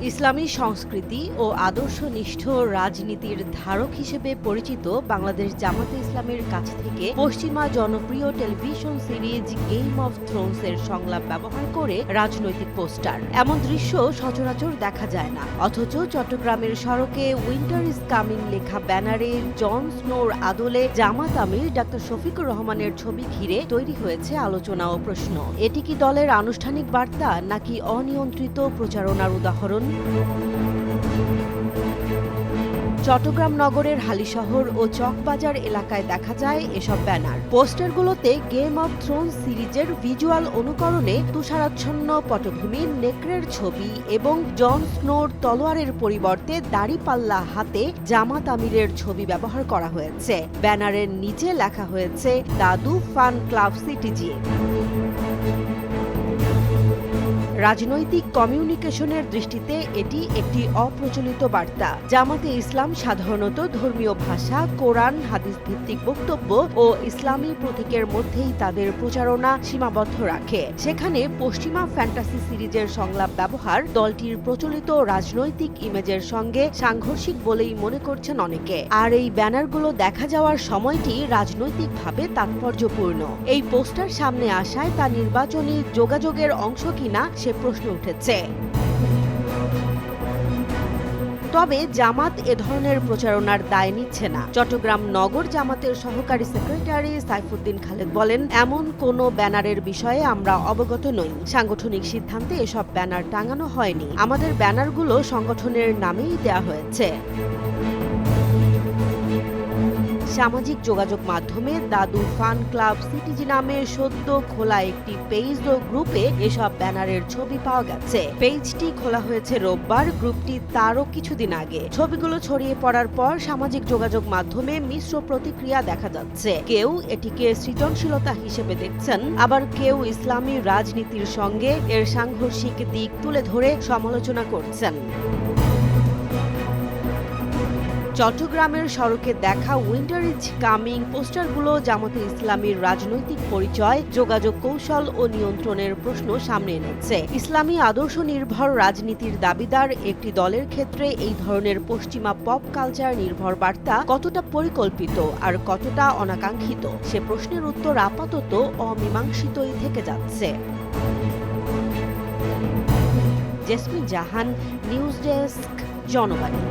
ইসলামী সংস্কৃতি ও আদর্শনিষ্ঠ রাজনীতির ধারক হিসেবে পরিচিত বাংলাদেশ জামাতে ইসলামের কাছ থেকে পশ্চিমা জনপ্রিয় টেলিভিশন সিরিজ গেম অফ থ্রোনস-এর সংলাপ ব্যবহার করে রাজনৈতিক পোস্টার। এমন দৃশ্য সচরাচর দেখা যায় না। অথচ চট্টগ্রামের সড়কে উইন্টার ইজ কামিং লেখা ব্যানারে জন স্নোর আদলে জামাত আমির ডাক্তার শফিকুর রহমানের ছবি ঘিরে তৈরি হয়েছে আলোচনা ও প্রশ্ন। এটি কি দলের আনুষ্ঠানিক বার্তা নাকি অনিয়ন্ত্রিত প্রচারণার উদাহরণ? চট্টগ্রাম নগরের হালিশহর ও চকবাজার এলাকায় দেখা যায় এসব ব্যানার। পোস্টারগুলোতে গেম অফ থ্রোনস সিরিজের ভিজুয়াল অনুকরণে তুষারাচ্ছন্ন পটভূমি, নেকড়ের ছবি এবং জন স্নোর তলোয়ারের পরিবর্তে দাড়িপাল্লা হাতে জামাত আমিরের ছবি ব্যবহার করা হয়েছে। ব্যানারের নিচে লেখা হয়েছে দাদু ফান ক্লাব সিটিজি। রাজনৈতিক কমিউনিকেশনের দৃষ্টিতে এটি একটি অপ্রচলিত বার্তা। জামাতে ইসলাম সাধারণত ধর্মীয় ভাষা, কোরআন, হাদিস ভিত্তিক বক্তব্য ও ইসলামী প্রতীকের মধ্যেই তাদের প্রচারণা সীমাবদ্ধ রাখে। সেখানে পশ্চিমা ফ্যান্টাসি সিরিজের সংলাপ ব্যবহার দলটির প্রচলিত রাজনৈতিক ইমেজের সঙ্গে সাংঘর্ষিক বলেই মনে করছেন অনেকে। আর এই ব্যানারগুলো দেখা যাওয়ার সময়টি রাজনৈতিকভাবে তাৎপর্যপূর্ণ। এই পোস্টার সামনে আসায় তা নির্বাচনী যোগাযোগের অংশ কিনা সে প্রশ্ন উঠেছে। তবে জামাত এ ধরনের প্রচারণার দায় নিচ্ছে না। চট্টগ্রাম নগর জামাতের সহকারী সেক্রেটারি সাইফুদ্দিন খালেদ বলেন, এমন কোনো ব্যানারের বিষয়ে আমরা অবগত নই। সাংগঠনিক সিদ্ধান্তে এসব ব্যানার টাঙানো হয়নি। আমাদের ব্যানারগুলো সংগঠনের নামেই দেয়া হয়েছে। সামাজিক যোগাযোগ মাধ্যমে দাদু ফান ক্লাব সিটিজি নামে সদ্য খোলা একটি পেজ ও গ্রুপে এসব ব্যানারের ছবি পাওয়া গেছে। পেজটি খোলা হয়েছে রোববার, গ্রুপটি তারও কিছুদিন আগে। ছবিগুলো ছড়িয়ে পড়ার পর সামাজিক যোগাযোগ মাধ্যমে মিশ্র প্রতিক্রিয়া দেখা যাচ্ছে। কেউ এটিকে সৃজনশীলতা হিসেবে দেখছেন, আবার কেউ ইসলামী রাজনীতির সঙ্গে এর সাংঘর্ষিক দিক তুলে ধরে সমালোচনা করছেন। চট্টগ্রামের সড়কে দেখা উইন্টার ইজ কামিং পোস্টারগুলো জামাতে ইসলামীর রাজনৈতিক পরিচয়, যোগাযোগ কৌশল ও নিয়ন্ত্রণের প্রশ্ন সামনে এনেছে। ইসলামী আদর্শ নির্ভর রাজনীতির দাবিদার একটি দলের ক্ষেত্রে এই ধরনের পশ্চিমা পপ কালচার নির্ভর বার্তা কতটা পরিকল্পিত আর কতটা অনাকাঙ্ক্ষিত, সে প্রশ্নের উত্তর আপাতত অমীমাংসিতই থেকে যাচ্ছে। জেসমিন জাহান, নিউজ ডেস্ক, জনবাণী।